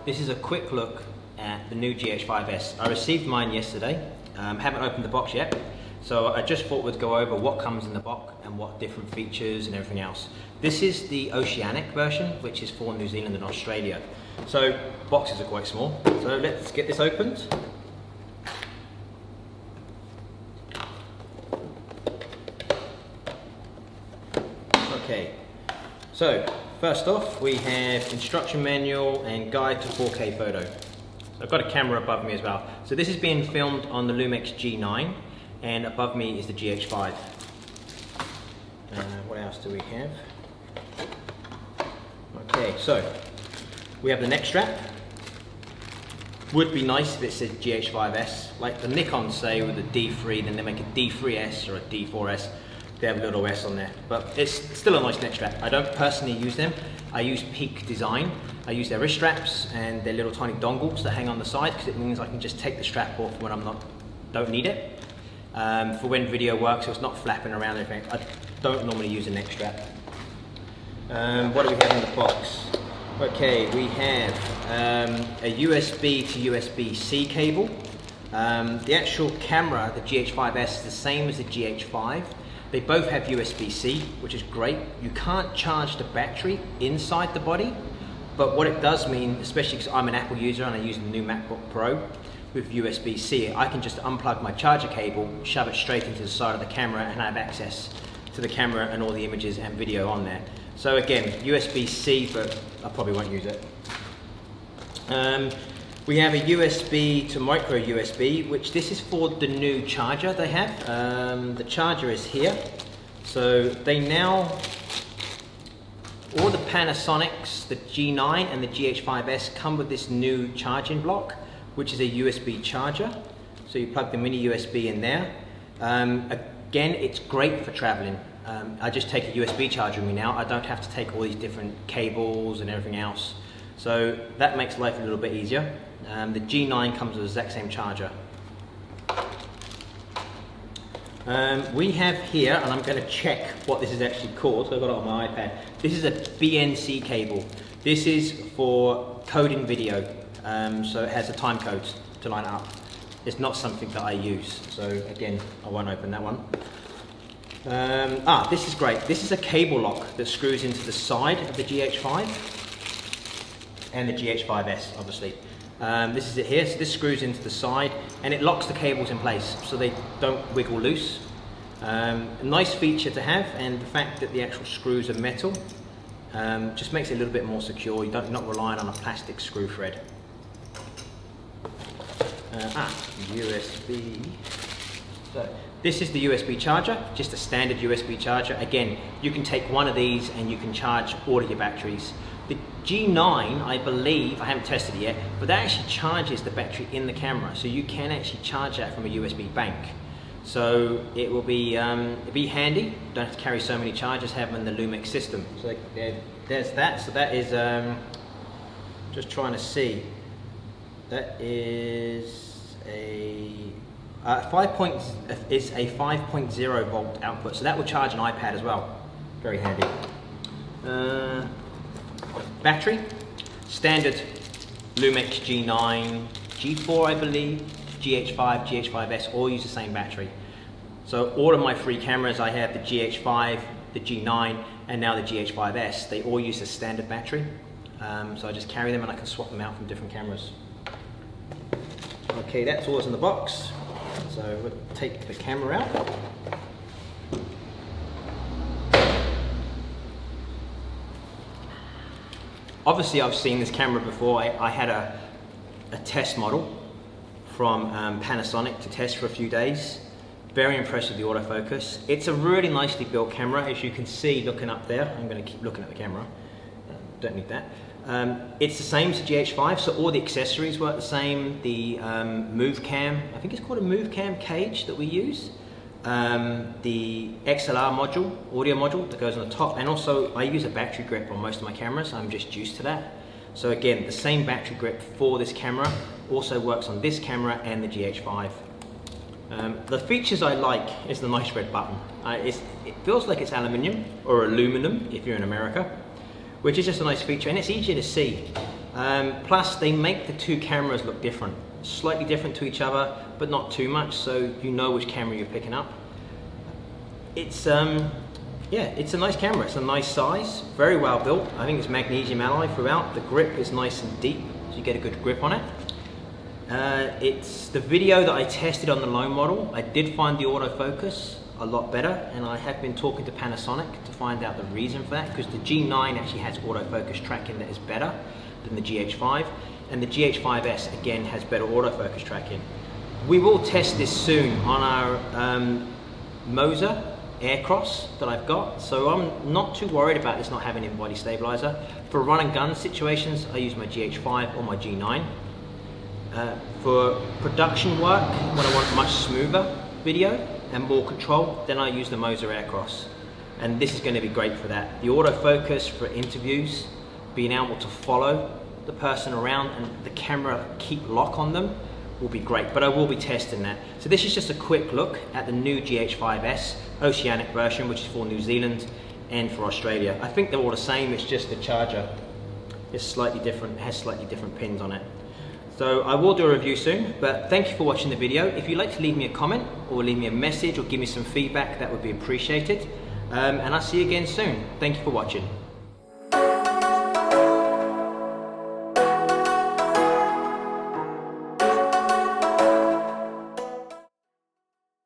this is a quick look at the new GH5S. I received mine yesterday, haven't opened the box yet, so I just thought we'd go over what comes in the box and what different features and everything else. This is the Oceanic version, which is for New Zealand and Australia. So boxes are quite small, so let's get this opened. Okay, so first off we have instruction manual and guide to 4K photo. So I've got a camera above me as well. So this is being filmed on the Lumix G9 and above me is the GH5. What else do we have? Okay, so we have the neck strap. Would be nice if it said GH5S, like the Nikon say with a D3, then they make a D3S or a D4S. They have a little S on there, but it's still a nice neck strap. I don't personally use them. I use Peak Design. I use their wrist straps and their little tiny dongles that hang on the side because it means I can just take the strap off when don't need it. For when video works, so it's not flapping around or anything. I don't normally use a neck strap. What do we have in the box? Okay, we have a USB to USB-C cable. The actual camera, the GH5S, is the same as the GH5. They both have USB-C, which is great. You can't charge the battery inside the body, but what it does mean, especially because I'm an Apple user and I use the new MacBook Pro with USB-C, I can just unplug my charger cable, shove it straight into the side of the camera and have access to the camera and all the images and video on there. So again, USB-C, but I probably won't use it. We have a USB to micro USB, which this is for the new charger they have. The charger is here. So they now, all the Panasonics, the G9 and the GH5S come with this new charging block, which is a USB charger. So you plug the mini USB in there. Again, it's great for traveling. I just take a USB charger with me now. I don't have to take all these different cables and everything else. So that makes life a little bit easier. The G9 comes with the exact same charger. We have here, and I'm going to check what this is actually called, so I've got it on my iPad. This is a Bnc cable. This is for coding video, so it has a time code to line up. It's not something that I use, so again, I won't open that one. This is great. This is a cable lock that screws into the side of the GH5 and the GH5S, obviously. This is it here, so this screws into the side and it locks the cables in place so they don't wiggle loose. A nice feature to have, and the fact that the actual screws are metal just makes it a little bit more secure. You're not relying on a plastic screw thread. USB. So this is the USB charger, just a standard USB charger. Again, you can take one of these and you can charge all of your batteries. The G9, I believe, I haven't tested it yet, but that actually charges the battery in the camera, so you can actually charge that from a USB bank. So it will be handy. Don't have to carry so many chargers having the Lumix system. So there's that. So that is just trying to see. That is a 5.0 volt output, so that will charge an iPad as well. Very handy. Battery, standard Lumix G9, G4 I believe, GH5, GH5S all use the same battery. So all of my three cameras, I have the GH5, the G9 and now the GH5S, they all use a standard battery. So I just carry them and I can swap them out from different cameras. Okay, that's all that's in the box. So we'll take the camera out. Obviously I've seen this camera before. I had a test model from Panasonic to test for a few days. Very impressed with the autofocus. It's a really nicely built camera, as you can see looking up there. I'm going to keep looking at the camera. Don't need that. It's the same as the GH5, so all the accessories work the same. The move cam, I think it's called a move cam cage that we use. The XLR module, audio module that goes on the top, and also I use a battery grip on most of my cameras. I'm just used to that. So again, the same battery grip for this camera also works on this camera and the GH5. The features I like is the nice red button. It feels like it's aluminium or aluminum if you're in America, which is just a nice feature, and it's easier to see. Plus they make the two cameras look different, slightly different to each other, but not too much, so you know which camera you're picking up. It's yeah, it's a nice camera. It's a nice size, very well built. I think it's magnesium alloy throughout. The grip is nice and deep, so you get a good grip on it. It's the video that I tested on the low model. I did find the autofocus a lot better, and I have been talking to Panasonic to find out the reason for that, because the G9 actually has autofocus tracking that is better than the GH5, and the GH5S again has better autofocus tracking. We will test this soon on our Moser Aircross that I've got, so I'm not too worried about this not having in-body stabilizer. For run and gun situations, I use my GH5 or my G9. For production work, when I want much smoother video and more control, then I use the Moser Aircross, and this is going to be great for that. The autofocus for interviews, being able to follow the person around and the camera keep lock on them will be great, but I will be testing that. So this is just a quick look at the new GH5S Oceanic version, which is for New Zealand and for Australia. I think they're all the same, it's just the charger is slightly different, it has slightly different pins on it. So I will do a review soon, but thank you for watching the video. If you'd like to leave me a comment or leave me a message or give me some feedback, that would be appreciated. And I'll see you again soon. Thank you for watching.